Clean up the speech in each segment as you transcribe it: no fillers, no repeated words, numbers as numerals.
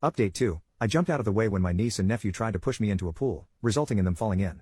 Update 2, I jumped out of the way when my niece and nephew tried to push me into a pool, resulting in them falling in.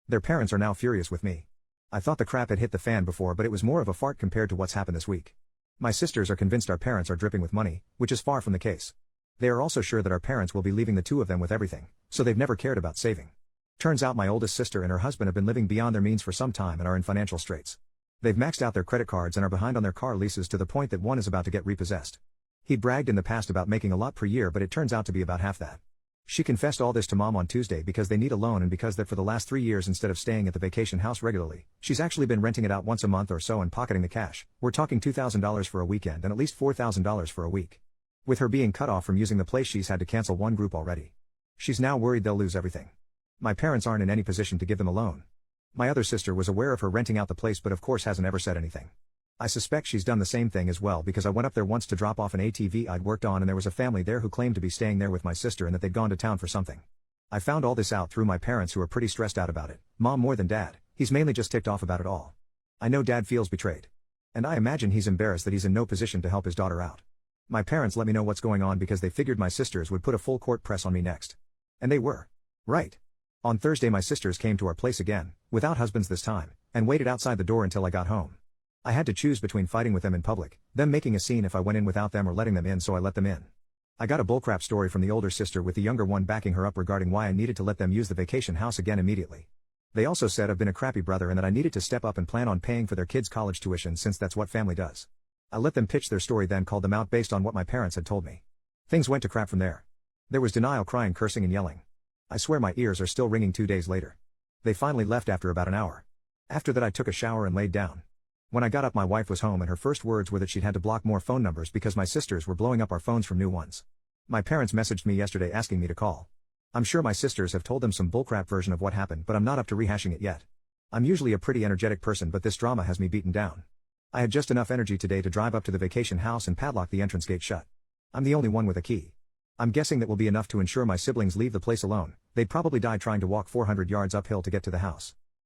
Their parents are now furious with me. I thought the crap had hit the fan before, but it was more of a fart compared to what's happened this week. My sisters are convinced our parents are dripping with money, which is far from the case. They are also sure that our parents will be leaving the two of them with everything, so they've never cared about saving. Turns out my oldest sister and her husband have been living beyond their means for some time and are in financial straits. They've maxed out their credit cards and are behind on their car leases to the point that one is about to get repossessed. He'd bragged in the past about making a lot per year, but it turns out to be about half that. She confessed all this to Mom on Tuesday because they need a loan and because that for the last 3 years, instead of staying at the vacation house regularly, she's actually been renting it out once a month or so and pocketing the cash. We're talking $2,000 for a weekend and at least $4,000 for a week. With her being cut off from using the place, she's had to cancel one group already. She's now worried they'll lose everything. My parents aren't in any position to give them a loan. My other sister was aware of her renting out the place but of course hasn't ever said anything. I suspect she's done the same thing as well because I went up there once to drop off an ATV I'd worked on and there was a family there who claimed to be staying there with my sister and that they'd gone to town for something. I found all this out through my parents who are pretty stressed out about it, Mom more than Dad. He's mainly just ticked off about it all. I know Dad feels betrayed. And I imagine he's embarrassed that he's in no position to help his daughter out. My parents let me know what's going on because they figured my sisters would put a full court press on me next. And they were. Right. On Thursday my sisters came to our place again, without husbands this time, and waited outside the door until I got home. I had to choose between fighting with them in public, them making a scene if I went in without them, or letting them in, so I let them in. I got a bullcrap story from the older sister with the younger one backing her up regarding why I needed to let them use the vacation house again immediately. They also said I've been a crappy brother and that I needed to step up and plan on paying for their kids' college tuition since that's what family does. I let them pitch their story, then called them out based on what my parents had told me. Things went to crap from there. There was denial, crying, cursing and yelling. I swear my ears are still ringing 2 days later. They finally left after about an hour. After that I took a shower and laid down. When I got up my wife was home and her first words were that she'd had to block more phone numbers because my sisters were blowing up our phones from new ones. My parents messaged me yesterday asking me to call. I'm sure my sisters have told them some bullcrap version of what happened, but I'm not up to rehashing it yet. I'm usually a pretty energetic person, but this drama has me beaten down. I had just enough energy today to drive up to the vacation house and padlock the entrance gate shut. I'm the only one with a key. I'm guessing that will be enough to ensure my siblings leave the place alone. They'd probably die trying to walk 400 yards uphill to get to the house.